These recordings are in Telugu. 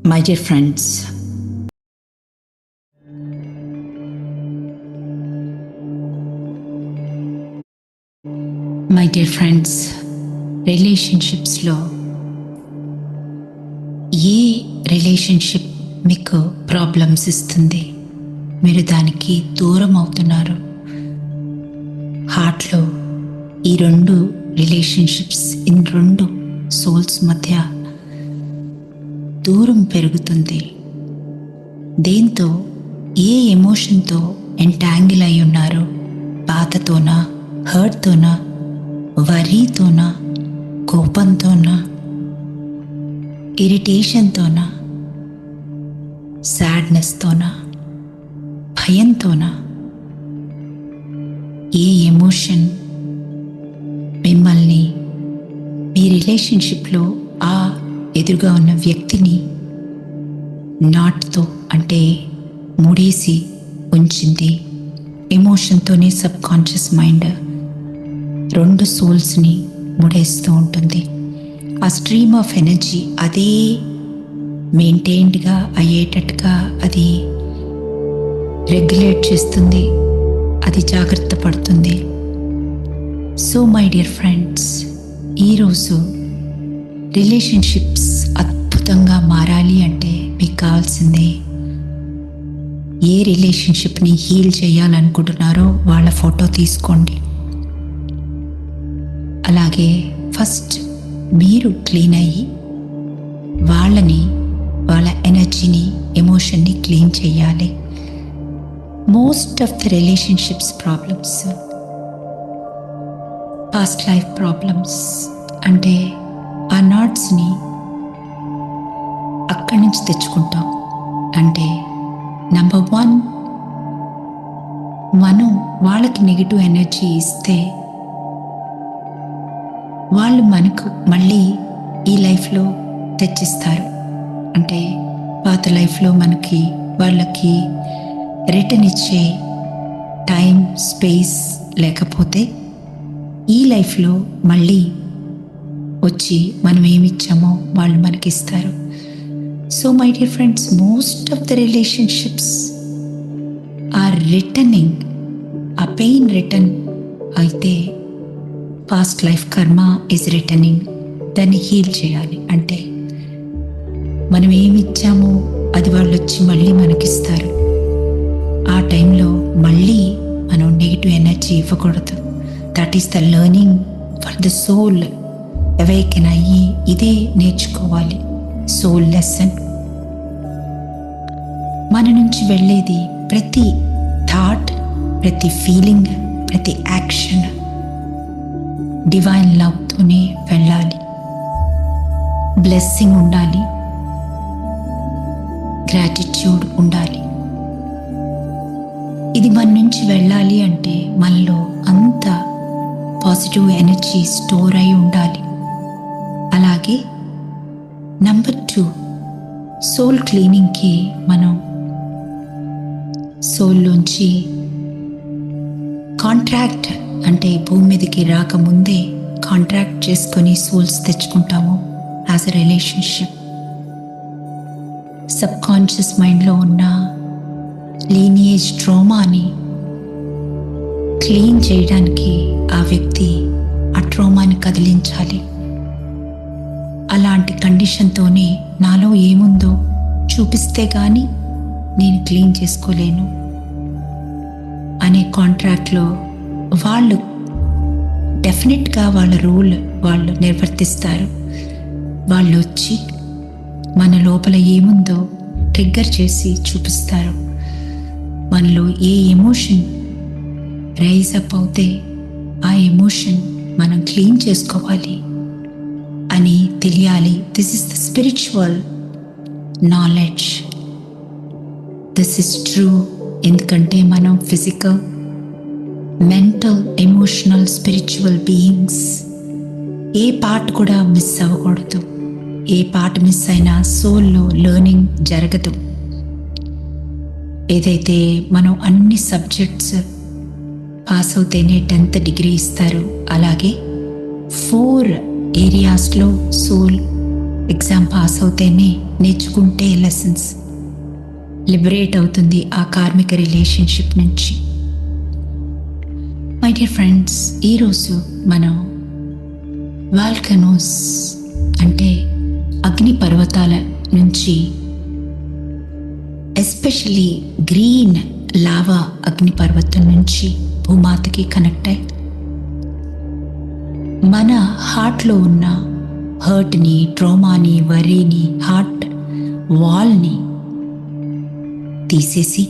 My dear friends, రిలేషన్షిప్స్లో ఏ రిలేషన్షిప్ మీకు ప్రాబ్లమ్స్ ఇస్తుంది, మీరు దానికి దూరం అవుతున్నారు. హార్ట్లో ఈ రెండు రిలేషన్షిప్స్, రెండు సోల్స్ మధ్య దూరం పెరుగుతుంది. దేంతో, ఏ ఎమోషన్తో ఎంటాంగిల్ అయి ఉన్నారు? బాధతోనా, హర్ట్తోనా, వరీతోనా, కోపంతోనా, ఇరిటేషన్తోనా, సాడ్నెస్తోనా, భయంతోనా? ఏ ఎమోషన్ మిమ్మల్ని మీ రిలేషన్షిప్లో ఆ ఎదురుగా ఉన్న వ్యక్తిని నాట్తో అంటే ముడేసి ఉంచింది? ఎమోషన్తోనే సబ్ కాన్షియస్ మైండ్ రెండు సోల్స్ని ముడేస్తూ ఉంటుంది. ఆ స్ట్రీమ్ ఆఫ్ ఎనర్జీ అదే మెయింటైన్డ్గా అయ్యేటట్టుగా అది రెగ్యులేట్ చేస్తుంది, అది జాగ్రత్త పడుతుంది. సో మై డియర్ ఫ్రెండ్స్, ఈరోజు రిలేషన్షిప్స్ అద్భుతంగా మారాలి అంటే మీకు కావాల్సిందే, ఏ రిలేషన్షిప్ని హీల్ చేయాలనుకుంటున్నారో వాళ్ళ ఫోటో తీసుకోండి. అలాగే ఫస్ట్ మీరు క్లీన్ అయ్యి వాళ్ళ ఎనర్జీని, ఎమోషన్ని క్లీన్ చేయాలి. Most of the relationships problems past life problems. అంటే ఆ నాట్స్ని అక్కడి నుంచి తెచ్చుకుంటాం. అంటే నెంబర్ 1, మనం వాళ్ళకి నెగిటివ్ ఎనర్జీ ఇస్తే వాళ్ళు మనకు మళ్ళీ ఈ లైఫ్లో తెచ్చిస్తారు. అంటే పాత లైఫ్లో వాళ్ళకి రిటర్న్ ఇచ్చే టైం, స్పేస్ లేకపోతే ఈ లైఫ్లో మళ్ళీ వచ్చి మనం ఏమిచ్చామో వాళ్ళు మనకిస్తారు. So my dear friends, most of the relationships are returning. ఆ పెయిన్ రిటర్న్ అయితే past life karma is returning. దాన్ని హీల్ చేయాలి. అంటే మనం ఏమి ఇచ్చామో అది వాళ్ళు వచ్చి మళ్ళీ మనకిస్తారు. ఆ టైంలో మళ్ళీ మనం నెగిటివ్ ఎనర్జీ ఇవ్వకూడదు. That is the learning for the soul. Awaken అయ్యి ఇదే నేర్చుకోవాలి, సోల్ లెసన్. మన నుంచి వెళ్ళేది ప్రతి థాట్, ప్రతి ఫీలింగ్, ప్రతి యాక్షన్ డివైన్ లవ్తోనే వెళ్ళాలి. బ్లెస్సింగ్ ఉండాలి, గ్రాటిట్యూడ్ ఉండాలి. ఇది మన నుంచి వెళ్ళాలి అంటే మనలో అంత పాజిటివ్ ఎనర్జీ స్టోర్ అయి ఉండాలి. అలాగే నెంబర్ 2, సోల్ క్లీనింగ్కి మనం సోల్లోంచి కాంట్రాక్ట్, అంటే భూమి మీదకి రాకముందే కాంట్రాక్ట్ చేసుకొని సోల్స్ తెచ్చుకుంటాము as a relationship. Sub conscious మైండ్లో ఉన్న లీనియేజ్ ట్రోమాని క్లీన్ చేయడానికి ఆ వ్యక్తి ఆ ట్రోమాని కదిలించాలి. అలాంటి కండిషన్తోనే నాలో ఏముందో చూపిస్తే కానీ నేను క్లీన్ చేసుకోలేను అనే కాంట్రాక్ట్లో వాళ్ళు డెఫినెట్గా వాళ్ళ రోల్ వాళ్ళు నిర్వర్తిస్తారు. వాళ్ళు వచ్చి మన లోపల ఏముందో ట్రిగ్గర్ చేసి చూపిస్తారు. మనలో ఏ ఎమోషన్ రైజ్ అప్ అవుతే ఆ ఎమోషన్ మనం క్లీన్ చేసుకోవాలి అని తెలియాలి. This is the spiritual knowledge. This is true. ఎందుకంటే మనం physical, mental, emotional, spiritual beings. ఏ పార్ట్ కూడా మిస్ అవ్వకూడదు. ఏ పార్ట్ మిస్ అయినా సోల్లో లెర్నింగ్ జరగదు. ఏదైతే మనం అన్ని సబ్జెక్ట్స్ పాస్ అవుతేనే 10th డిగ్రీ ఇస్తారు, అలాగే 4 ఏరియాస్లో సోల్ ఎగ్జామ్ పాస్ అవుతేనే నేర్చుకుంటే లెసన్స్ లిబరేట్ అవుతుంది ఆ కార్మిక రిలేషన్షిప్ నుంచి. మై డియర్ ఫ్రెండ్స్, ఈరోజు మనం వాల్కనోస్ అంటే అగ్ని పర్వతాల నుంచి, ఎస్పెషలీ గ్రీన్ లావా అగ్ని పర్వతం నుంచి భూమాతకి కనెక్ట్ అయి మన హార్ట్లో ఉన్న హర్ట్ని, ట్రామాని, వరీని, హార్ట్ వాల్ని తీసేసి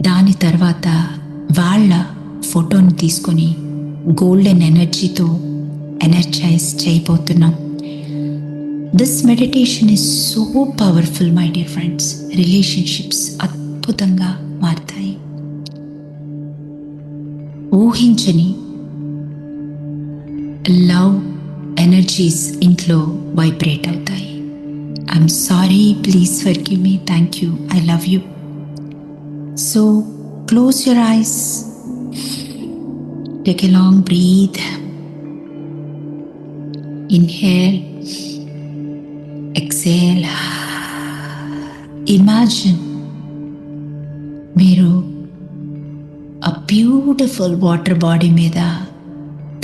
దాని తర్వాత వాళ్ళ ఫోటోని తీసుకొని గోల్డెన్ ఎనర్జీతో ఎనర్జైజ్ చేయబోతున్నాం. This meditation is so powerful my dear friends. Relationships అద్భుతంగా మారుతాయి. ఊహించని లవ్ ఎనర్జీస్ ఇంట్లో వైబ్రేట్ అవుతాయి. I'm sorry, please forgive me, thank you, I love you. So close your eyes, take a long breath, inhale, exhale. Imagine మీరు a beautiful water body మీద,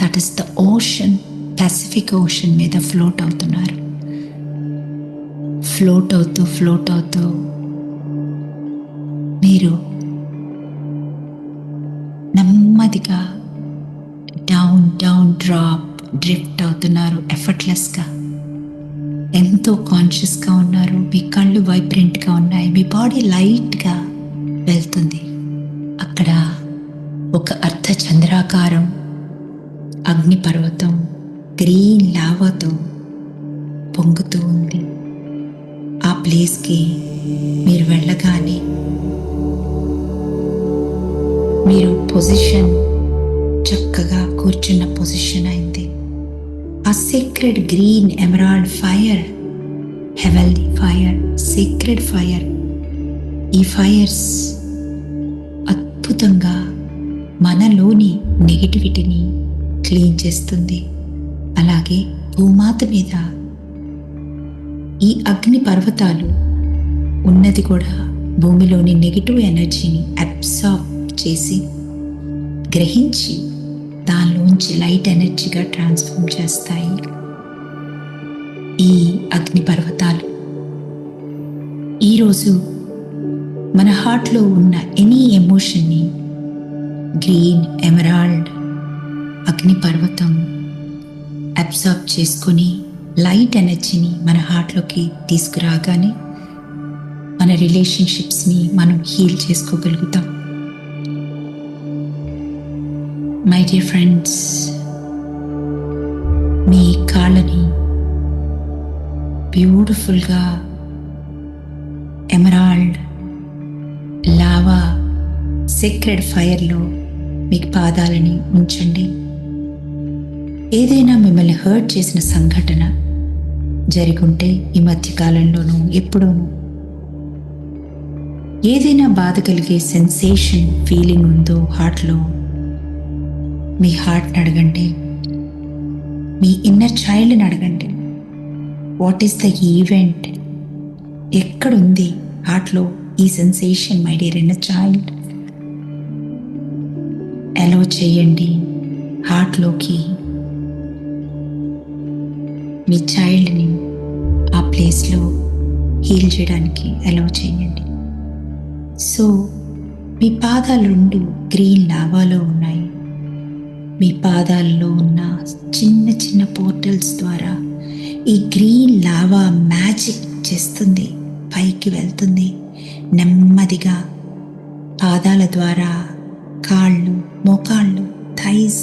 that is the ocean, Pacific Ocean మీద ఫ్లోట్ అవుతున్నారు. ఫ్లోట్ అవుతూ మీరు నెమ్మదిగా డౌన్ డ్రిఫ్ట్ అవుతున్నారు. ఎఫర్ట్లెస్గా, ఎంతో కాన్షియస్గా ఉన్నారు. మీ కళ్ళు వైబ్రెంట్గా ఉన్నాయి. మీ బాడీ లైట్గా వెళ్తుంది. అక్కడ ఒక అర్ధ చంద్రాకారం అగ్నిపర్వతం గ్రీన్ లావాతో పొంగుతూ ఉంది. ఆ ప్లేస్కి మీరు వెళ్ళగానే మీరు పొజిషన్ చక్కగా కూర్చున్న పొజిషన్ అయింది. ఆ secret green emerald fire, హెవెల్లీ fire, secret fire, ఈ ఫైర్స్ అద్భుతంగా మనలోని నెగిటివిటీని క్లీన్ చేస్తుంది. అలాగే భూమాత మీద ఈ అగ్ని పర్వతాలు ఉన్నది కూడా భూమిలోని నెగిటివ్ ఎనర్జీని అబ్సార్బ్ చేసి, గ్రహించి దానిలోంచి లైట్ ఎనర్జీగా ట్రాన్స్ఫార్మ్ చేస్తాయి. ఈ అగ్ని పర్వతాలు ఈరోజు మన హార్ట్లో ఉన్న ఎనీ ఎమోషన్ని గ్రీన్ ఎమరాల్డ్ అగ్ని పర్వతం అబ్సార్బ్ చేసుకొని లైట్ ఎనర్జీని మన హార్ట్లోకి తీసుకురాగానే మన రిలేషన్షిప్స్ని మనం హీల్ చేసుకోగలుగుతాం. మై డియర్ ఫ్రెండ్స్, మీ కాళ్ళని బ్యూటిఫుల్గా ఎమరాల్డ్ లావా సీక్రెట్ ఫైర్లో మీ పాదాలని ఉంచండి. ఏదైనా మిమ్మల్ని హర్ట్ చేసిన సంఘటన జరిగుంటే ఈ మధ్యకాలంలోనూ ఎప్పుడూనూ, ఏదైనా బాధ కలిగే సెన్సేషన్ ఫీలింగ్ ఉందో హార్ట్లో, మీ హార్ట్ని అడగండి. మీ ఇన్నర్ చైల్డ్ని అడగండి. What is the event? ఎక్కడుంది హార్ట్లో ఈ sensation? My dear inner child, allow చేయండి హార్ట్లోకి మీ చైల్డ్ని ఆ ప్లేస్లో హీల్ చేయడానికి అలో చేయండి. సో మీ పాదాలు రెండు గ్రీన్ లావాలో ఉన్నాయి. మీ పాదాల్లో ఉన్న చిన్న చిన్న పోర్టల్స్ ద్వారా ఈ గ్రీన్ లావా మ్యాజిక్ చేస్తుంది, పైకి వెళ్తుంది. నెమ్మదిగా పాదాల ద్వారా కాళ్ళు, మోకాళ్ళు, థైస్,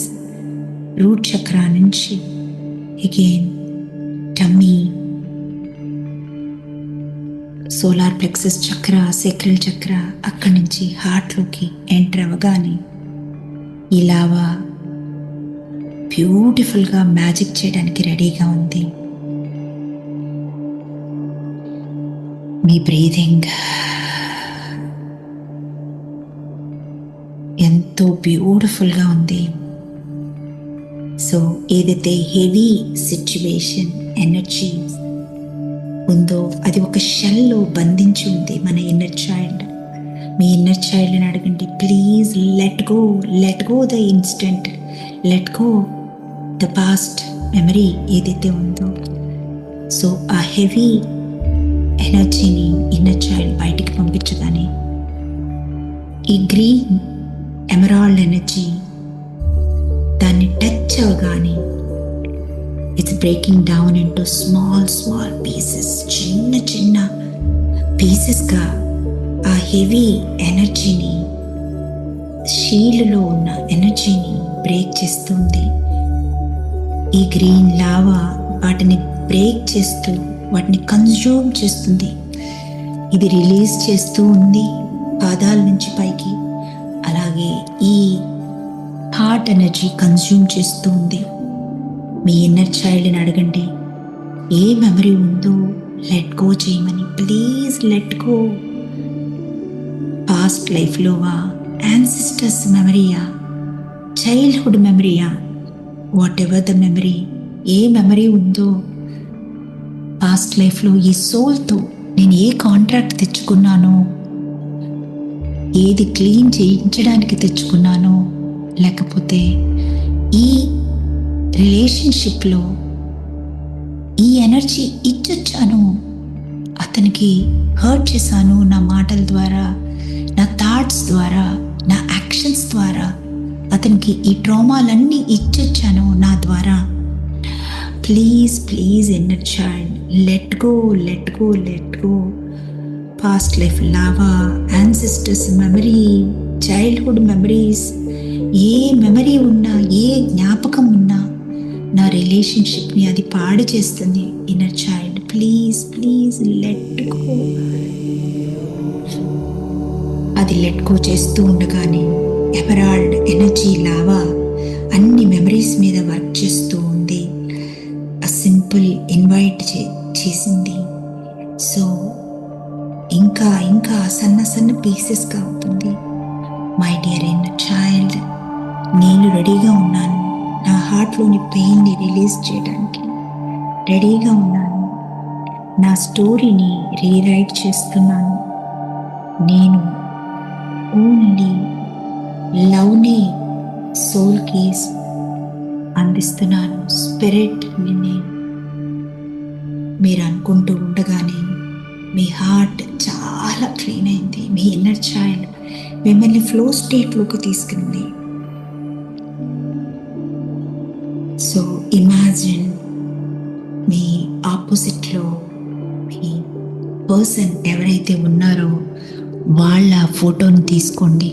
రూట్ చక్రా నుంచి అగైన్ టమ్మీ, సోలార్ ప్లెక్సస్ చక్ర, సేక్రల్ చక్ర, అక్కడి నుంచి హార్ట్లోకి ఎంటర్ అవ్వగానే ఈ లావా బ్యూటిఫుల్గా మ్యాజిక్ చేయడానికి రెడీగా ఉంది. మీ బ్రీదింగ్ ఎంతో బ్యూటిఫుల్గా ఉంది. సో ఏదైతే హెవీ సిచ్యువేషన్ ఎనర్జీ ఉందో అది ఒక షెల్లో బంధించి ఉంది మన ఇన్నర్ చైల్డ్. మీ ఇన్నర్ చైల్డ్ని అడగండి, please let go the instant, let go the past memory ఏదైతే ఉందో. సో ఆ హెవీ ఎనర్జీని ఇన్నర్ చైల్డ్ బయటికి పంపించగానే ఈ గ్రీన్ ఎమరాల్డ్ ఎనర్జీ దాన్ని టచ్ అవగానే it's breaking down into small pieces, చిన్న పీసెస్గా ఆ హెవీ ఎనర్జీని, షీల్డ్లో ఉన్న ఎనర్జీని బ్రేక్ చేస్తుంది. ఈ గ్రీన్ లావా వాటిని బ్రేక్ చేస్తూ వాటిని కన్జ్యూమ్ చేస్తుంది. ఇది రిలీజ్ చేస్తూ ఉంది పాదాల నుంచి పైకి. అలాగే ఈ హార్ట్ ఎనర్జీ కన్జ్యూమ్ చేస్తూ ఉంది. మీ ఇన్నర్ చైల్డ్ని అడగండి, ఏ మెమరీ ఉందో లెట్ గో చేయమని. Please let go. పాస్ట్ లైఫ్లోవా, యాన్సిస్టర్స్ మెమరీయా, చైల్డ్హుడ్ మెమరీయా, వాట్ ఎవర్ ద మెమరీ, ఏ మెమరీ ఉందో పాస్ట్ లైఫ్లో ఈ సోల్తో నేను ఏ కాంట్రాక్ట్ తెచ్చుకున్నానో, ఏది క్లీన్ చేయించడానికి తెచ్చుకున్నానో, లేకపోతే ఈ రిలేషన్షిప్లో ఈ ఎనర్జీ ఇచ్చొచ్చాను, అతనికి హర్ట్ చేశాను నా మాటల ద్వారా, నా థాట్స్ ద్వారా, నా యాక్షన్స్ ద్వారా, అతనికి ఈ ట్రామాలన్నీ ఇచ్చొచ్చాను నా ద్వారా. Please inner child, let go. Past life lava, ancestors memory, childhood memories, A memory ఉన్నా, ఏ జ్ఞాపకం ఉన్నా నా రిలేషన్షిప్ని అది పాడు చేస్తుంది. Inner child please let go. అది లెట్ గో చేస్తూ ఉండగానే ఎమరాల్డ్ ఎనర్జీ లావా అన్ని మెమరీస్ మీద వర్క్ చేస్తూ ఉంది. ఆ సింపుల్ ఇన్వైట్ చేసింది. సో ఇంకా సన్న పీసెస్గా అవుతుంది. మై డియర్ ఇన్నర్ చైల్డ్, నేను రెడీగా ఉన్నాను. నా హార్ట్లోని పెయిన్ని రిలీజ్ చేయడానికి రెడీగా ఉన్నాను. నా స్టోరీని రీరైట్ చేస్తున్నాను. నేను ఓన్లీ లవ్ని సోల్కి అందిస్తున్నాను. స్పిరిట్ని మీరు అనుకుంటూ ఉండగానే మీ హార్ట్ చాలా క్లీన్ అయింది. మీ ఇన్నర్ చైల్డ్ మిమ్మల్ని ఫ్లో స్టేట్లోకి తీసుకుంది. సో ఇమాజిన్ మీ ఆపోజిట్లో మీ పర్సన్ ఎవరైతే ఉన్నారో వాళ్ళ ఫోటోని తీసుకోండి.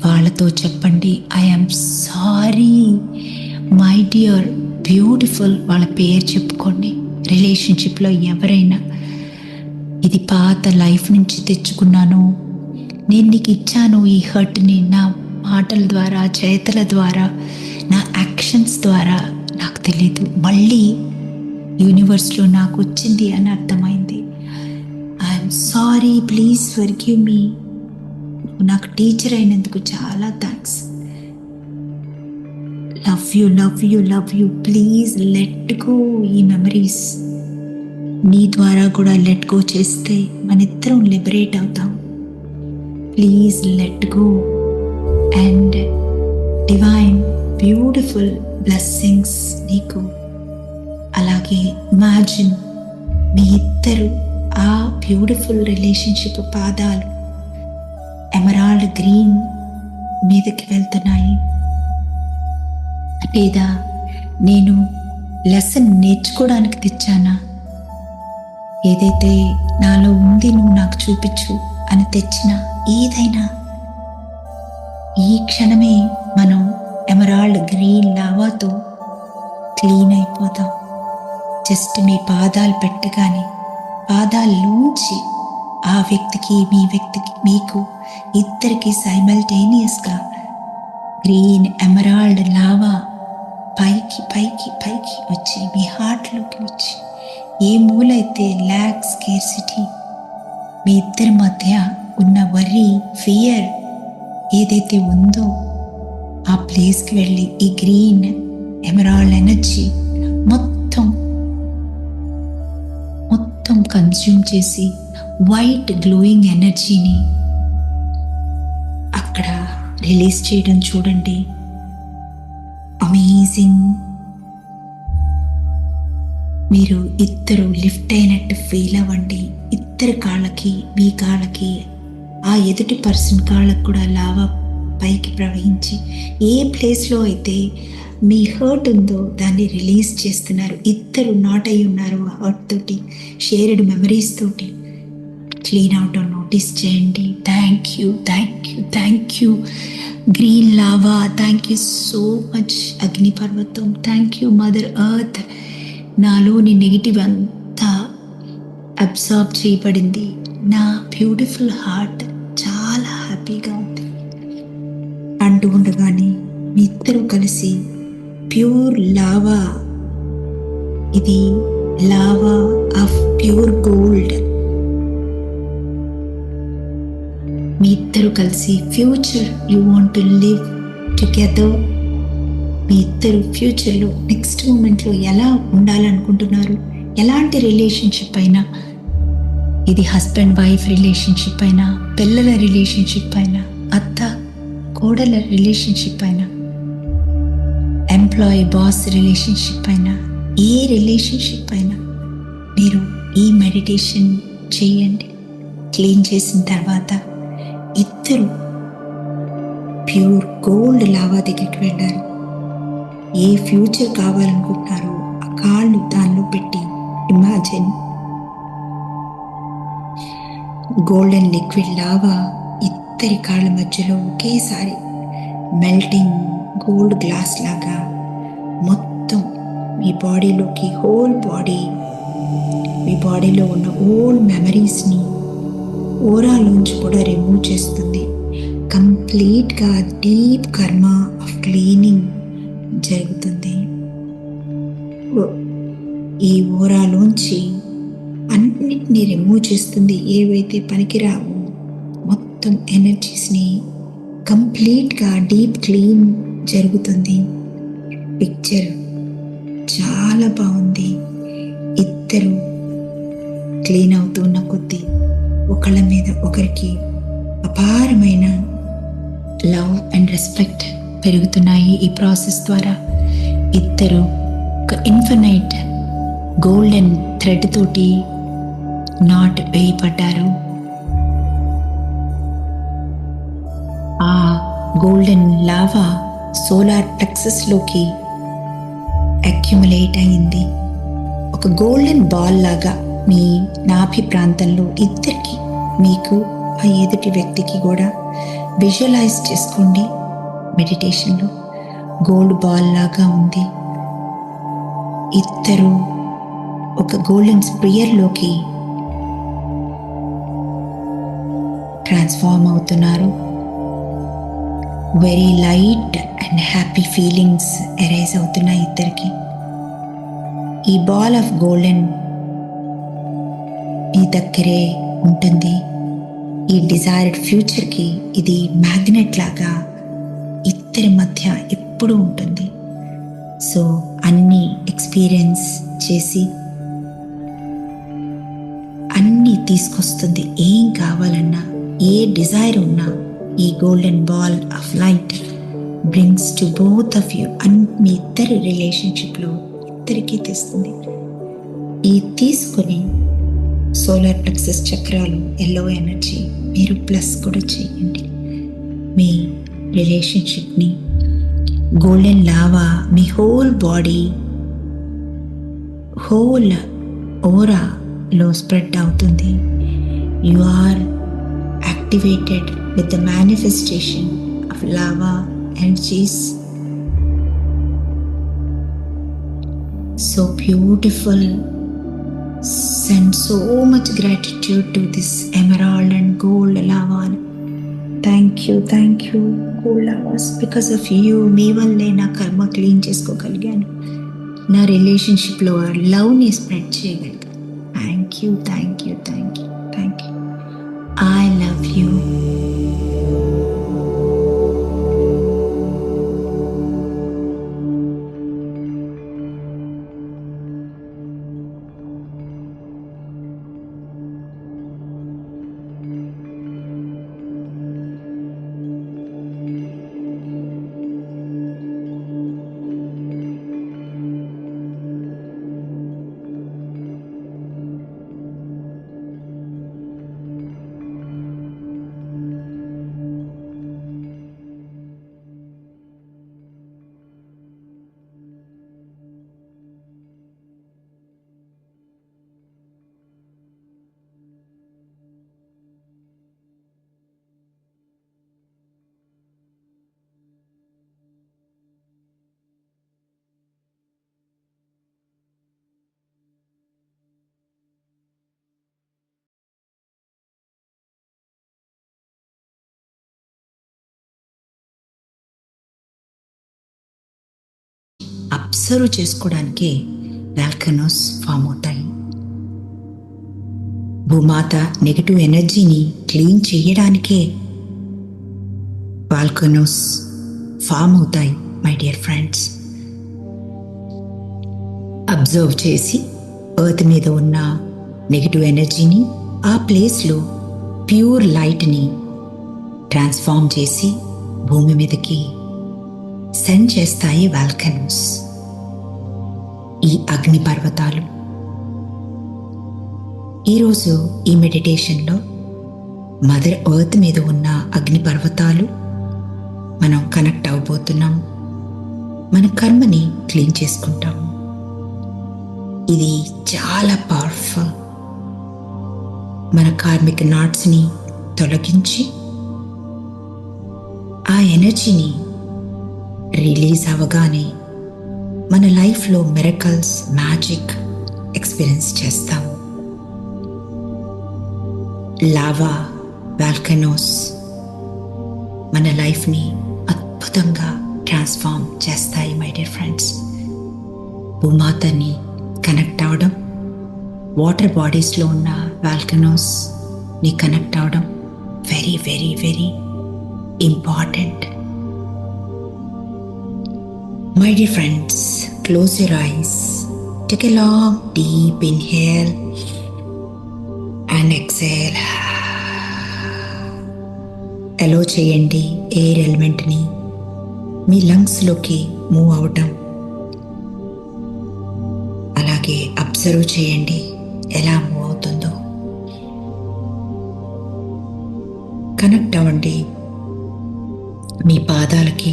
వాళ్ళతో చెప్పండి, I am sorry my dear beautiful. వాళ్ళ పేరు చెప్పుకోండి. రిలేషన్షిప్లో ఎవరైనా, ఇది పాత లైఫ్ నుంచి తెచ్చుకున్నాను, నేను నీకు ఇచ్చాను ఈ హర్ట్ని నా మాటల ద్వారా, చేతల ద్వారా, నా యాక్షన్స్ ద్వారా, నాకు తెలీదు, మళ్ళీ యూనివర్స్లో నాకు వచ్చింది అని అర్థమైంది. ఐఎమ్ సారీ, ప్లీజ్ ఫర్గివ్ మీ. నాకు టీచర్ అయినందుకు చాలా thanks. Love you. Please let go. ఈ మెమరీస్ నీ ద్వారా కూడా లెట్ గో చేస్తే మన ఇద్దరం లిబరేట్ అవుతాం. Please let go. And divine beautiful blessings నీకు. అలాగే ఇమాజిన్ మీ ఇద్దరు ఆ బ్యూటిఫుల్ రిలేషన్షిప్ పాదాలు ఎమరాల్డ్ గ్రీన్ మీదకి వెళ్తున్నాయి. లేదా నేను లెసన్ నేర్చుకోవడానికి తెచ్చానా, ఏదైతే నాలో ఉంది నువ్వు నాకు చూపించు అని తెచ్చిన ఏదైనా, ఈ క్షణమే మనం ఎమరాల్డ్ గ్రీన్ లావాతో క్లీన్ అయిపోతాం. జస్ట్ మీ పాదాలు పెట్టగానే పాదాల్లోంచి ఆ వ్యక్తికి, మీ వ్యక్తికి, మీకు ఇద్దరికి సైమల్టేనియస్గా గ్రీన్ ఎమరాల్డ్ లావా పైకి వచ్చి మీ హార్ట్లోకి వచ్చి, ఏ మూలైతే ల్యాక్, స్కేర్సిటీ, మీ ఇద్దరి మధ్య ఉన్న వర్రీ, ఫియర్ ఏదైతే ఉందో ఆ ప్లేస్కి వెళ్ళి ఈ గ్రీన్ ఎమరాల్డ్ ఎనర్జీ మొత్తం కన్స్యూమ్ చేసి వైట్ గ్లోయింగ్ ఎనర్జీని అక్కడ రిలీజ్ చేయడం చూడండి. అమేజింగ్. మీరు ఇద్దరు లిఫ్ట్ అయినట్టు ఫీల్ అవ్వండి. ఇద్దరు కాళ్ళకి, మీ కాళ్ళకి, ఆ ఎదుటి పర్సన్ కాళ్ళకు కూడా లావా పైకి ప్రవహించి ఏ ప్లేస్లో అయితే మీ హర్ట్ ఉందో దాన్ని రిలీజ్ చేస్తున్నారు. ఇద్దరు నాట్ అయి ఉన్నారు హర్ట్ తోటి, షేర్డ్ మెమరీస్ తోటి. క్లీన్ అవుట్ నోటీస్ చేయండి. Thank you, thank you, thank you green lava. Thank you so much అగ్నిపర్వతం. Thank you mother earth. నాలోని నెగిటివ్ అంతా అబ్జర్వ్ చేయబడింది. నా బ్యూటిఫుల్ హార్ట్ చాలా హ్యాపీగా ఉంది అంటూ ఉండగానే మీ ఇద్దరు కలిసి ప్యూర్ లావా, ఇది లావా ఆఫ్ ప్యూర్ గోల్డ్, మీ ఇద్దరు కలిసి future you want to live together. మీ ఇద్దరు ఫ్యూచర్లో నెక్స్ట్ మూమెంట్లో ఎలా ఉండాలనుకుంటున్నారు, ఎలాంటి రిలేషన్షిప్ అయినా, ఇది హస్బెండ్ వైఫ్ రిలేషన్షిప్ అయినా, పిల్లల రిలేషన్షిప్ అయినా, అత్త కోడల రిలేషన్షిప్ అయినా, ఎంప్లాయీ బాస్ రిలేషన్షిప్ అయినా, ఏ రిలేషన్షిప్ అయినా మీరు ఈ మెడిటేషన్ చేయండి. క్లీన్ చేసిన తర్వాత ఇద్దరు ప్యూర్ గోల్డ్ లావా దగ్గరికి వెళ్ళారు. ఏ ఫ్యూచర్ కావాలనుకుంటున్నారో ఆ కాళ్ళు దానిలో పెట్టి ఇమాజిన్ గోల్డెన్ లిక్విడ్ లావా ఇద్దరి కాళ్ళ మధ్యలో ఒకేసారి మెల్టింగ్ గోల్డ్ గ్లాస్ లాగా మొత్తం మీ బాడీలోకి, హోల్ బాడీ, మీ బాడీలో ఉన్న ఓల్డ్ మెమరీస్ని ఓరాలోంచి కూడా రిమూవ్ చేస్తుంది. కంప్లీట్గా డీప్ కర్మ ఆఫ్ క్లీనింగ్ జరుగుతుంది. ఈ ఓరాలోంచి అన్నిటినీ రిమూవ్ చేస్తుంది. ఏవైతే పనికిరావో మొత్తం ఎనర్జీస్ని కంప్లీట్గా డీప్ క్లీన్ జరుగుతుంది. పిక్చర్ చాలా బాగుంది. ఇద్దరు క్లీన్ అవుతున్న కొద్దీ ఒకళ్ళ మీద ఒకరికి అపారమైన లవ్ అండ్ రెస్పెక్ట్ పెరుగుతున్నాయి. ఈ ప్రాసెస్ ద్వారా ఇద్దరు ఒక ఇన్ఫినైట్ గోల్డెన్ థ్రెడ్ తోటి నాట్ వేయబడ్డారు. ఆ గోల్డెన్ లావా సోలార్ ప్లెక్సస్లోకి అక్యుములేట్ అయింది. ఒక గోల్డెన్ బాల్ లాగా మీ నాభి ప్రాంతంలో ఇద్దరికి, మీకు ఆ ఎదుటి వ్యక్తికి కూడా విజువలైజ్ చేసుకోండి. మెడిటేషన్లో గోల్డ్ బాల్ లాగా ఉంది. ఇద్దరు ఒక గోల్డెన్ స్ప్రియర్లోకి ట్రాన్స్ఫార్మ్ అవుతున్నారు. Very light and happy feelings arise అవుతున్నాయి ఇద్దరికి. ఈ బాల్ ఆఫ్ గోల్డెన్ మీ దగ్గరే ఉంటుంది. ఈ డిజైర్డ్ ఫ్యూచర్కి ఇది మ్యాగ్నెట్ లాగా ఇద్దరి మధ్య ఎప్పుడూ ఉంటుంది. సో అన్నీ ఎక్స్పీరియన్స్ చేసి అన్నీ తీసుకొస్తుంది. ఏం కావాలన్నా, ఏ డిజైర్ ఉన్నా ఈ golden ball of light brings to both of you. మీ ఇద్దరి రిలేషన్షిప్లో ఇద్దరికీ తెస్తుంది. ఈ తీసుకొని సోలార్ ప్లెక్సస్ చక్రాలు, ఎల్లో ఎనర్జీ మీరు ప్లస్ కూడా చేయండి. మీ రిలేషన్షిప్ని గోల్డెన్ లావా మీ హోల్ బాడీ, హోల్ ఓరాలో స్ప్రెడ్ అవుతుంది. You are activated with the manifestation of lava energies. So beautiful. Send so much gratitude to this emerald and gold lava. Thank you gold lavas. Because of you, మీ వల్లే నా కర్మ క్లీన్ చేసుకోగలిగాను. నా రిలేషన్షిప్లో లవ్ని స్ప్రెడ్ చేయగలిగాను. Thank you. I love you. Observe చేసుకోవడానికే వాల్కనోస్ ఫామ్ అవుతాయి. భూమాత నెగిటివ్ ఎనర్జీని క్లీన్ చేయడానికే వాల్కనోస్ ఫామ్ అవుతాయి మై డియర్ ఫ్రెండ్స్. అబ్జర్వ్ చేసి ఎర్త్ మీద ఉన్న నెగిటివ్ ఎనర్జీని ఆ ప్లేస్లో ప్యూర్ లైట్ని ట్రాన్స్ఫార్మ్ చేసి భూమి మీదకి సెండ్ చేస్తాయి వాల్కనోస్, ఈ అగ్ని పర్వతాలు. ఈరోజు ఈ మెడిటేషన్లో మదర్ ఎర్త్ మీద ఉన్న అగ్ని పర్వతాలు మనం కనెక్ట్ అవ్వబోతున్నాం. మన కర్మని క్లీన్ చేసుకుంటాం. ఇది చాలా పవర్ఫుల్. మన కార్మిక నాట్స్ని తొలగించి ఆ ఎనర్జీని రిలీజ్ అవ్వగానే మన లైఫ్లో మిరకల్స్, మ్యాజిక్ ఎక్స్పీరియన్స్ చేస్తాం. లావా, వాల్కనోస్ మన లైఫ్ని అద్భుతంగా ట్రాన్స్ఫార్మ్ చేస్తాయి మై డియర్ ఫ్రెండ్స్. భూమాతని కనెక్ట్ అవ్వడం, వాటర్ బాడీస్లో ఉన్న వాల్కనోస్ని కనెక్ట్ అవ్వడం very very very important. My dear friends, close your eyes. Take a long, deep inhale and exhale. Allow చేయండి ఎయిర్ ఎలిమెంట్ని మీ లంగ్స్లోకి మూవ్ అవటం. అలాగే అబ్జర్వ్ చేయండి ఎలా మూవ్ అవుతుందో. కనెక్ట్ అవ్వండి మీ పాదాలకి.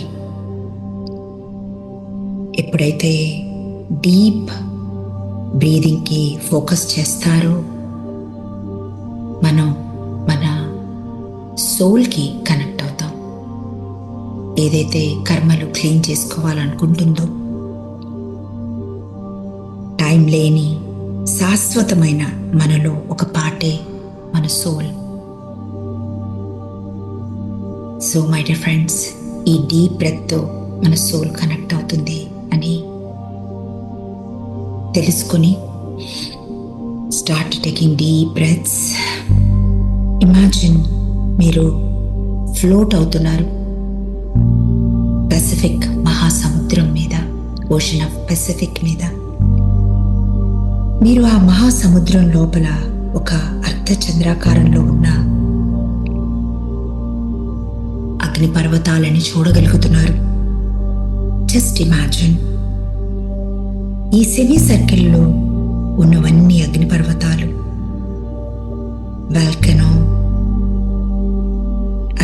ఎప్పుడైతే డీప్ బ్రీదింగ్కి ఫోకస్ చేస్తారో మనం మన సోల్కి కనెక్ట్ అవుతాం. ఏదైతే కర్మలు క్లీన్ చేసుకోవాలనుకుంటుందో, టైం లేని శాశ్వతమైన మనలో ఒక పార్టే మన soul. So my dear friends, ఈ డీప్ బ్రెత్తో మన సోల్ కనెక్ట్ అవుతుంది అని తెలుసుకొని start taking deep breaths. Imagine మీరు ఫ్లోట్ అవుతున్నారు పసిఫిక్ మహాసముద్రం మీద, ఓషన్ ఆఫ్ పసిఫిక్ మీద. మీరు ఆ మహాసముద్రం లోపల ఒక అర్ధచంద్రాకారంలో ఉన్న అగ్ని పర్వతాలని చూడగలుగుతున్నారు. Just imagine. ఈ సెమీ సర్కిల్లో ఉన్నవన్నీ అగ్ని పర్వతాలు, వాల్కనో.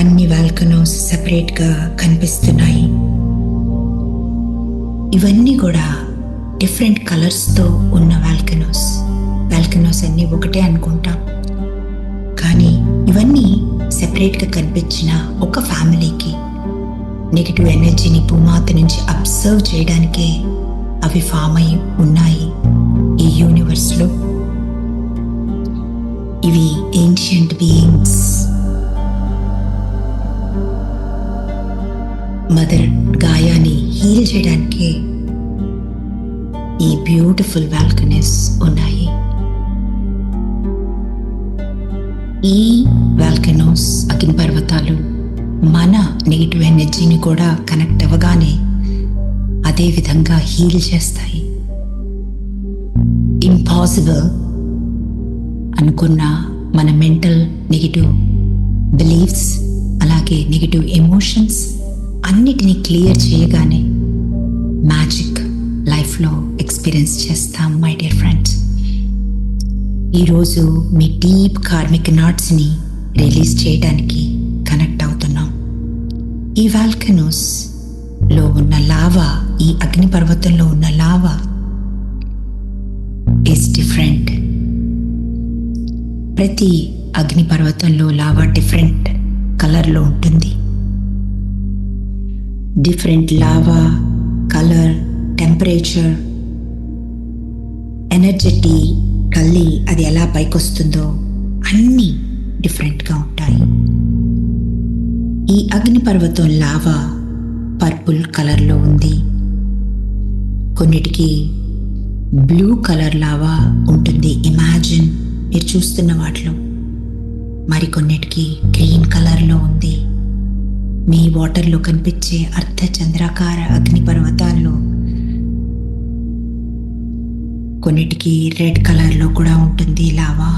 అన్ని వాల్కనోస్ సెపరేట్గా కనిపిస్తున్నాయి. ఇవన్నీ కూడా డిఫరెంట్ కలర్స్తో ఉన్న వాల్కనోస్. వాల్కనోస్ అన్నీ ఒకటే అనుకుంటాం, కానీ ఇవన్నీ సెపరేట్గా కనిపించిన ఒక ఫ్యామిలీకి నెగిటివ్ ఎనర్జీని భూమాత నుంచి అబ్జర్వ్ చేయడానికే అవి ఫామ్ అయి ఉన్నాయి ఈ యూనివర్స్లో. ఇవి ఏన్షియంట్ బీయింగ్స్. మదర్ గాయాని హీల్ చేయడానికే ఈ బ్యూటిఫుల్ వాల్కనీస్ ఉన్నాయి. ఈ వాల్కనోస్, అగ్ని పర్వతాలు మన నెగిటివ్ ఎనర్జీని కూడా కనెక్ట్ అవ్వగానే అదే విధంగా హీల్ చేస్తాయి. ఇంపాసిబుల్ అనుకున్న మన మెంటల్ నెగిటివ్ బిలీఫ్స్, అలాగే నెగిటివ్ ఎమోషన్స్ అన్నిటినీ క్లియర్ చేయగానే మ్యాజిక్ లైఫ్లో ఎక్స్పీరియన్స్ చేస్తాం మై డియర్ ఫ్రెండ్స్. ఈరోజు మీ డీప్ కార్మిక్ నాట్స్ని రిలీజ్ చేయడానికి కనెక్ట్ అవుతున్నాం. ఈ వాల్కనోస్లో ఉన్న లావా, ఈ అగ్ని పర్వతంలో ఉన్న లావా ఈజ్ డిఫరెంట్. ప్రతి అగ్ని పర్వతంలో లావా డిఫరెంట్ కలర్లో ఉంటుంది. డిఫరెంట్ లావా కలర్, టెంపరేచర్, ఎనర్జెటీ, కళ్ళి అది ఎలా పైకొస్తుందో అన్నీ డిఫరెంట్గా ఉంటాయి. ఈ అగ్ని పర్వతం లావా పర్పుల్ కలర్లో ఉంది. కొన్నిటికి బ్లూ కలర్ లాగా ఉంటుంది ఇమాజిన్ మీరు చూస్తున్న వాటిలో. మరికొన్నిటికి గ్రీన్ కలర్లో ఉంది. మీ వాటర్లో కనిపించే అర్ధచంద్రాకార అగ్నిపర్వతాల్లో కొన్నిటికి రెడ్ కలర్లో కూడా ఉంటుంది లావా.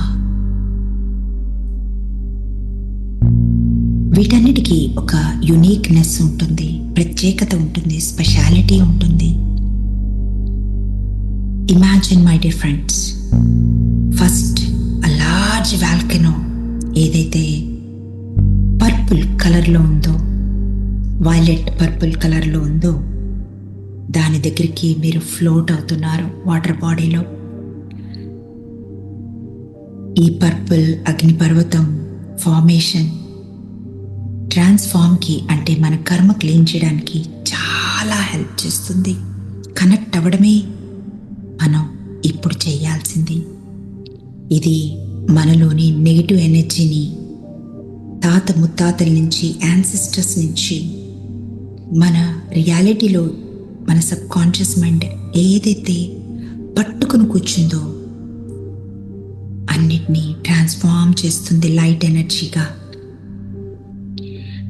వీటన్నిటికీ ఒక యునీక్నెస్ ఉంటుంది, ప్రత్యేకత ఉంటుంది, స్పెషాలిటీ ఉంటుంది. Imagine my dear friends, first a large volcano ఏదైతే పర్పుల్ కలర్లో ఉందో, వైలెట్ పర్పుల్ కలర్లో ఉందో, దాని దగ్గరికి మీరు ఫ్లోట్ అవుతున్నారు వాటర్ బాడీలో. ఈ పర్పుల్ అగ్నిపర్వతం ఫార్మేషన్ ట్రాన్స్ఫార్మ్కి అంటే మన కర్మ క్లీన్ చేయడానికి చాలా హెల్ప్ చేస్తుంది. కనెక్ట్ అవ్వడమే మనం ఇప్పుడు చేయాల్సింది. ఇది మనలోని నెగిటివ్ ఎనర్జీని తాత ముత్తాతల నుంచి, యాన్సిస్టర్స్ నుంచి, మన రియాలిటీలో మన సబ్ కాన్షియస్ మైండ్ ఏదైతే పట్టుకుని కూర్చుందో అన్నిటినీ ట్రాన్స్ఫార్మ్ చేస్తుంది లైట్ ఎనర్జీగా.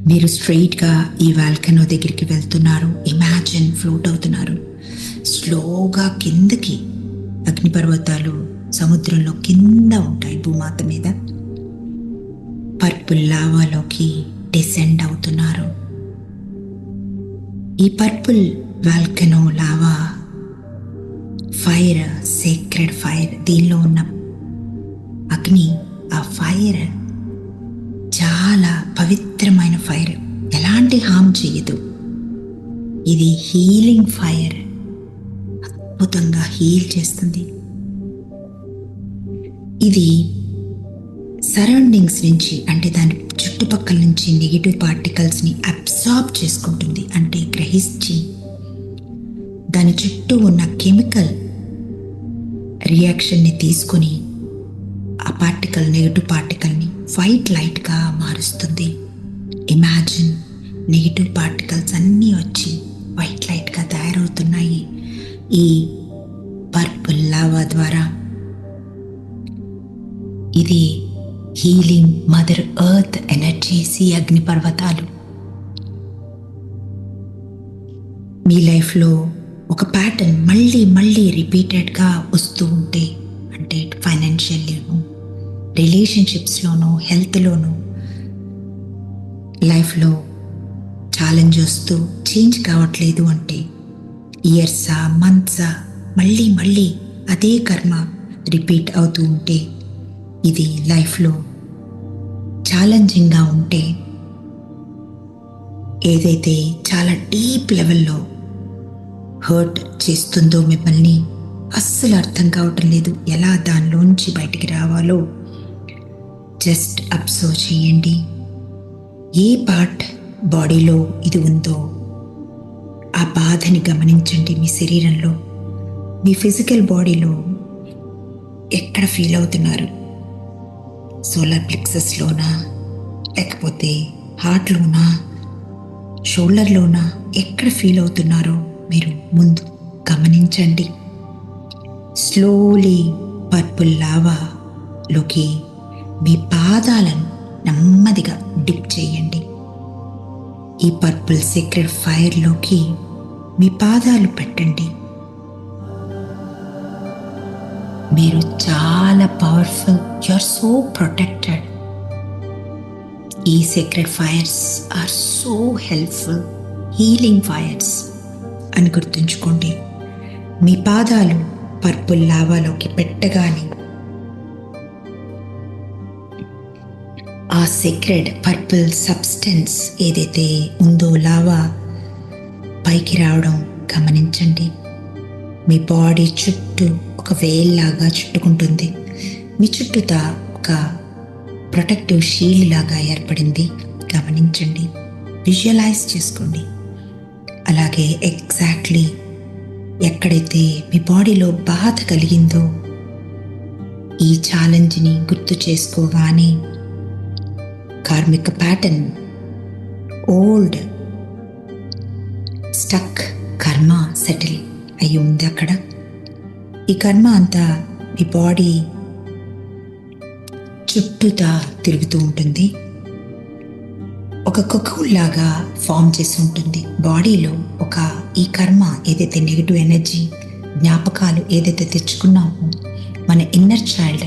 మీరు స్ట్రెయిట్గా ఈ వాల్కనో దగ్గరికి వెళ్తున్నారు. ఇమాజిన్ ఫ్లోట్ అవుతున్నారు స్లోగా కిందకి. అగ్నిపర్వతాలు సముద్రంలో కింద ఉంటాయి భూమాత మీద. పర్పుల్ లావాలోకి డిసెండ్ అవుతున్నారు. ఈ purple volcano lava fire, sacred fire. దీనిలో ఉన్న అగ్ని, ఆ ఫైర్ చాలా పవిత్రమైన ఫైర్, ఎలాంటి హామ్ చేయదు. ఇది హీలింగ్ ఫైర్, అద్భుతంగా హీల్ చేస్తుంది. ఇది సరౌండింగ్స్ నుంచి అంటే దాని చుట్టుపక్కల నుంచి నెగిటివ్ పార్టికల్స్ని అబ్సార్బ్ చేసుకుంటుంది, అంటే గ్రహించి దాని చుట్టూ ఉన్న కెమికల్ రియాక్షన్ని తీసుకొని ఆ పార్టికల్, నెగిటివ్ పార్టికల్ని వైట్ లైట్గా మారుస్తుంది. ఇమాజిన్ నెగిటివ్ పార్టికల్స్ అన్నీ వచ్చి వైట్ లైట్గా తయారవుతున్నాయి ఈ పర్పుల్ లావా ద్వారా. ఇది హీలింగ్ మదర్ ఎర్త్ ఎనర్జీస్, ఈ అగ్నిపర్వతాలు. మీ లైఫ్లో ఒక ప్యాటర్న్ మళ్ళీ మళ్ళీ రిపీటెడ్గా వస్తూ ఉంటే, అంటే ఫైనాన్షియల్లోనూ, రిలేషన్షిప్స్లోనూ, హెల్త్లోనూ, లైఫ్లో ఛాలెంజ్ వస్తూ చేంజ్ కావట్లేదు అంటే, ఇయర్సా మంత్సా మళ్ళీ మళ్ళీ అదే కర్మ రిపీట్ అవుతూ ఉంటే, ఇది లైఫ్లో ఛాలెంజింగ్గా ఉంటే, ఏదైతే చాలా డీప్ లెవెల్లో హర్ట్ చేస్తుందో మిమ్మల్ని, అస్సలు అర్థం కావటం లేదు ఎలా దానిలోంచి బయటికి రావాలో, జస్ట్ అబ్జర్వ్ చేయండి. ఏ పార్ట్ బాడీలో ఇది ఉందో ఆ బాధని గమనించండి. మీ శరీరంలో, మీ ఫిజికల్ బాడీలో ఎక్కడ ఫీల్ అవుతున్నారు? సోలార్ ప్లెక్సస్లోనా, లేకపోతే హార్ట్లోనా, షోల్డర్లోనా, ఎక్కడ ఫీల్ అవుతున్నారో మీరు ముందు గమనించండి. స్లోలీ పర్పుల్ లావాలోకి మీ పాదాలను నెమ్మదిగా డిప్ చేయండి. ఈ పర్పుల్ సీక్రెట్ ఫైర్లోకి మీ పాదాలు పెట్టండి. మీరు చాలా powerful, you are so protected. ఈ secret fires are so helpful, healing fires అని గుర్తుంచుకోండి. మీ పాదాలు పర్పుల్ లావాలోకి పెట్టగానే ఆ సీక్రెట్ పర్పుల్ సబ్స్టెన్స్ ఏదైతే ఉందో లావా పైకి రావడం గమనించండి. మీ బాడీ చుట్టూ ఒక వేల్లాగా చుట్టుకుంటుంది. మీ చుట్టూతా ఒక ప్రొటెక్టివ్ షీల్డ్ లాగా ఏర్పడింది గమనించండి, విజువలైజ్ చేసుకోండి. అలాగే ఎగ్జాక్ట్లీ ఎక్కడైతే మీ బాడీలో బాధ కలిగిందో ఈ ఛాలెంజ్ని గుర్తు చేసుకోగానే కార్మిక ప్యాటర్న్, ఓల్డ్ స్టక్ కర్మ సెటిల్ అయి ఉంది అక్కడ. ఈ కర్మ అంతా మీ బాడీ చుట్టూతా తిరుగుతూ ఉంటుంది. ఒక cocoon లాగా ఫామ్ చేసి ఉంటుంది బాడీలో. ఈ కర్మ ఏదైతే నెగిటివ్ ఎనర్జీ జ్ఞాపకాలు ఏదైతే తెచ్చుకున్నామో మన ఇన్నర్ చైల్డ్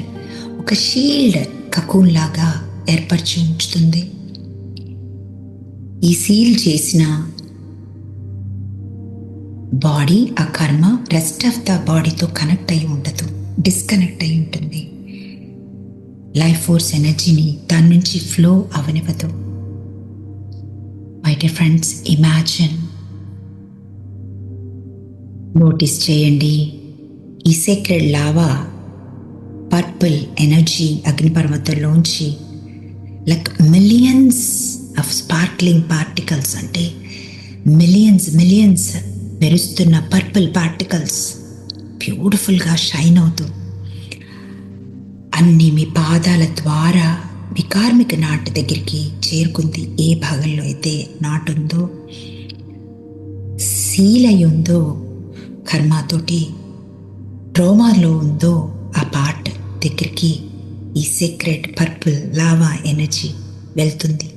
ఒక షీల్డ్ కకూన్ లాగా ఏర్పరిచి ఉంచుతుంది. ఈ సీల్ చేసిన బాడీ, ఆ కర్మ రెస్ట్ ఆఫ్ ద బాడీతో కనెక్ట్ అయి ఉండదు, డిస్కనెక్ట్ అయి ఉంటుంది. లైఫ్ ఫోర్స్ ఎనర్జీని దాని నుంచి ఫ్లో అవనివ్వదు. My dear friends, imagine, notice చేయండి, ఈ సేక్రెడ్ లావా పర్పుల్ ఎనర్జీ అగ్నిపర్వతంలోంచి like millions of sparkling particles, అంటే మిలియన్స్ మెరుస్తున్న పర్పుల్ పార్టికల్స్ బ్యూటిఫుల్గా షైన్ అవుతూ అన్ని మీ పాదాల ద్వారా మీ కార్మిక నాటు దగ్గరికి చేరుకుంది. ఏ భాగంలో అయితే నాటుందో, సీల్ అయి ఉందో, కర్మతోటి ట్రోమాలో ఉందో ఆ పార్ట్ దగ్గరికి ఈ సీక్రెట్ పర్పుల్ లావా ఎనర్జీ వెళ్తుంది.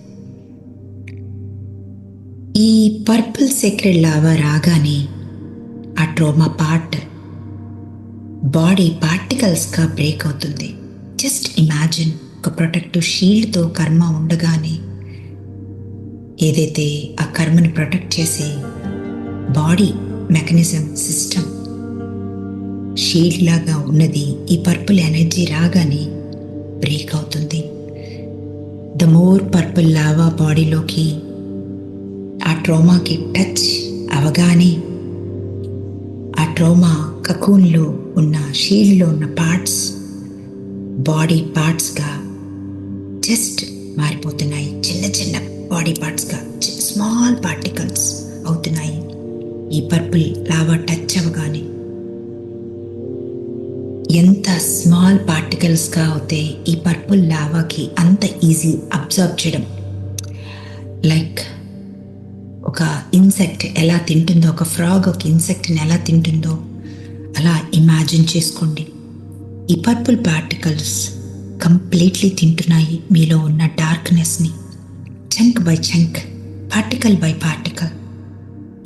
ఈ పర్పుల్ సీక్రెట్ లావా రాగానే ఆ ట్రోమా పార్ట్ బాడీ పార్టికల్స్గా బ్రేక్ అవుతుంది. జస్ట్ ఇమాజిన్, ఒక ప్రొటెక్టివ్ షీల్డ్తో కర్మ ఉండగానే ఏదైతే ఆ కర్మని ప్రొటెక్ట్ చేసే బాడీ మెకానిజం సిస్టమ్ షీల్డ్ లాగా ఉన్నది, ఈ పర్పుల్ ఎనర్జీ రాగానే బ్రేక్ అవుతుంది. ద మోర్ పర్పుల్ లావా బాడీలోకి ఆ ట్రోమాకి టచ్ అవగానే ఆ ట్రోమా కకూన్లో ఉన్న షీల్డ్లో ఉన్న పార్ట్స్ బాడీ పార్ట్స్గా జస్ట్ మారిపోతున్నాయి. చిన్న బాడీ పార్ట్స్గా స్మాల్ పార్టికల్స్ అవుతున్నాయి. ఈ పర్పుల్ లావా టచ్ అవగానే ఎంత స్మాల్ పార్టికల్స్గా అవుతే ఈ పర్పుల్ లావాకి అంత ఈజీ అబ్జర్వ్ చేయడం. లైక్ ఒక ఇన్సెక్ట్ ఎలా తింటుందో, ఒక ఫ్రాగ్ ఒక ఇన్సెక్ట్ని ఎలా తింటుందో అలా ఇమాజిన్ చేసుకోండి. ఈ పర్పుల్ పార్టికల్స్ కంప్లీట్లీ తింటున్నాయి మీలో ఉన్న డార్క్నెస్ని, chunk by chunk, particle by particle.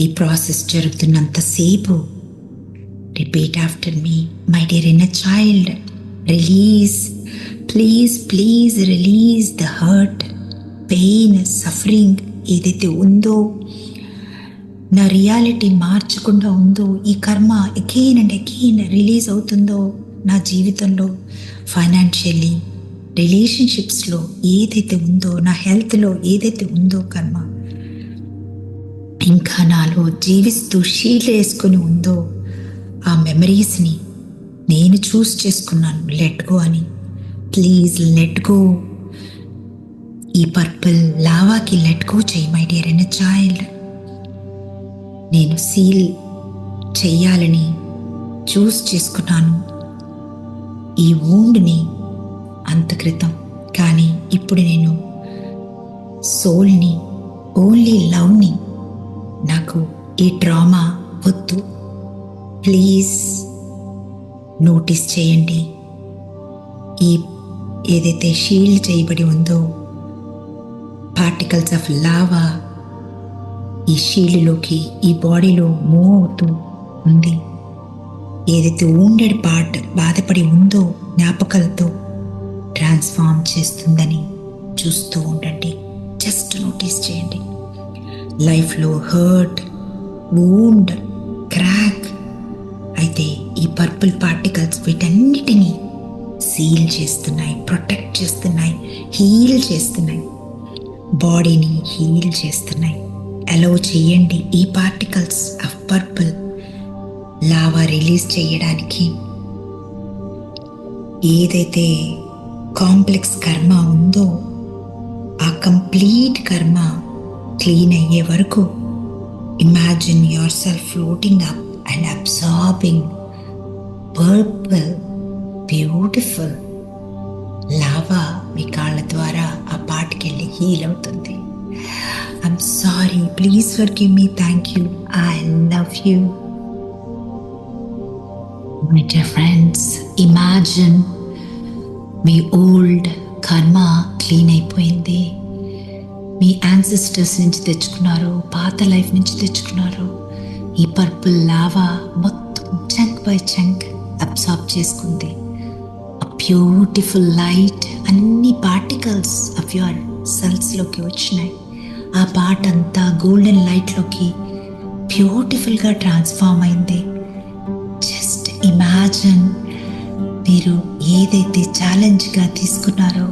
ఈ ప్రాసెస్ జరుగుతున్నంతసేపు repeat after me, my dear inner child, release, please release the hurt, pain, suffering ఏదైతే ఉందో, నా రియాలిటీ మార్చకుండా ఉందో, ఈ కర్మ అగైన్ అండ్ అగైన్ రిలీజ్ అవుతుందో నా జీవితంలో, ఫైనాన్షియల్లీ, రిలేషన్షిప్స్లో ఏదైతే ఉందో, నా హెల్త్లో ఏదైతే ఉందో కర్మ ఇంకా నాలో జీవిస్తూ షీల్డ్ వేసుకొని ఉందో, ఆ మెమరీస్ని నేను చూస్ చేసుకున్నాను లెట్ గో అని. Please let go. ఈ పర్పుల్ లావాకి లెట్ గో చేయి మై డియర్ ఇన్నర్ చైల్డ్. నేను సీల్ చెయ్యాలని చూస్ చేసుకున్నాను ఈ వూండ్ని అంత క్రితం, కానీ ఇప్పుడు నేను సోల్ని, ఓన్లీ లవ్ని, నాకు ఈ డ్రామా వద్దు. ప్లీజ్ నోటీస్ చేయండి, ఈ ఏదైతే షీల్డ్ చేయబడి ఉందో పార్టికల్స్ ఆఫ్ లావా ఈ షీల్డ్లోకి, ఈ బాడీలో మూవ్ అవుతూ ఉంది. ఏదైతే వూండెడ్ పార్ట్ బాధపడి ఉందో జ్ఞాపకాలతో ట్రాన్స్ఫార్మ్ చేస్తుందని చూస్తూ ఉండండి. జస్ట్ నోటీస్ చేయండి. లైఫ్లో హర్ట్, వూండ్, క్రాక్ అయితే ఈ పర్పుల్ పార్టికల్స్ వీటన్నిటినీ సీల్ చేస్తున్నాయి, ప్రొటెక్ట్ చేస్తున్నాయి, హీల్ చేస్తున్నాయి, బాడీని హీల్ చేస్తున్నాయి. అలౌ చేయండి ఈ particles of purple lava release చేయడానికి. ఏదైతే కాంప్లెక్స్ కర్మ ఉందో ఆ కంప్లీట్ కర్మ క్లీన్ అయ్యే వరకు imagine yourself floating up and absorbing purple beautiful lava మీ కాళ్ళ ద్వారా ఆ పాటికి వెళ్ళి హీల్ అవుతుంది. I'm sorry, please forgive me, thank you, I love you. My dear friends, imagine మీ ఓల్డ్ కర్మ క్లీన్ అయిపోయింది. మీ యాన్సిస్టర్స్ నుంచి తెచ్చుకున్నారు, పాత లైఫ్ నుంచి తెచ్చుకున్నారు. ఈ పర్పుల్ లావా మొత్తం చంక్ బై చంక్ అబ్సార్బ్ చేసుకుంది. అ బ్యూటిఫుల్ లైట్ అన్ని పార్టికల్స్ ఆఫ్ యువర్ సెల్స్లోకి వచ్చినాయి. ఆ పార్ట్ అంతా గోల్డెన్ లైట్లోకి బ్యూటిఫుల్గా ట్రాన్స్ఫార్మ్ అయింది. జస్ట్ ఇమాజిన్, మీరు ఏదైతే ఛాలెంజ్గా తీసుకున్నారో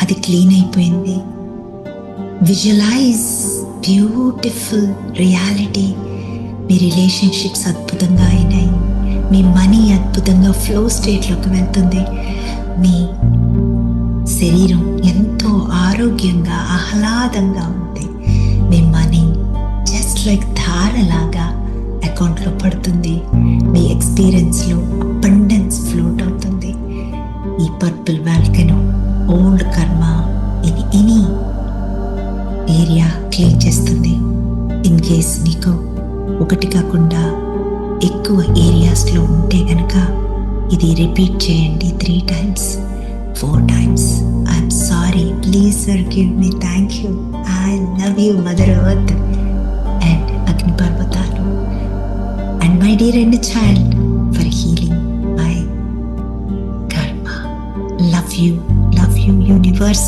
అది క్లీన్ అయిపోయింది. Visualise beautiful reality. మీ రిలేషన్షిప్స్ అద్భుతంగా అయినాయి. మీ మనీ అద్భుతంగా ఫ్లో స్టేట్లోకి వెళ్తుంది. మీ శరీరం ఎంతో ఆరోగ్యంగా ఆహ్లాదంగా ఉంది. మీ మనీ జస్ట్ లైక్ ధారలాగా అకౌంట్లో పడుతుంది. మీ ఎక్స్పీరియన్స్లో అబండెన్స్ ఫ్లోట్ అవుతుంది. ఈ పర్పుల్ వాల్కనో ఓల్డ్ కర్మ ఇన్ ఎనీ ఏరియా క్లీన్ చేస్తుంది. ఇన్ కేస్ నీకు ఒకటి కాకుండా ఎక్కువ ఏరియాస్లో ఉంటే కనుక ఇది రిపీట్ చేయండి 3 times, 4 times. I'm sorry, please forgive me, thank you, I love you mother earth and అగ్ని పర్వతాలు and my dear inner child for healing my karma. Love you universe.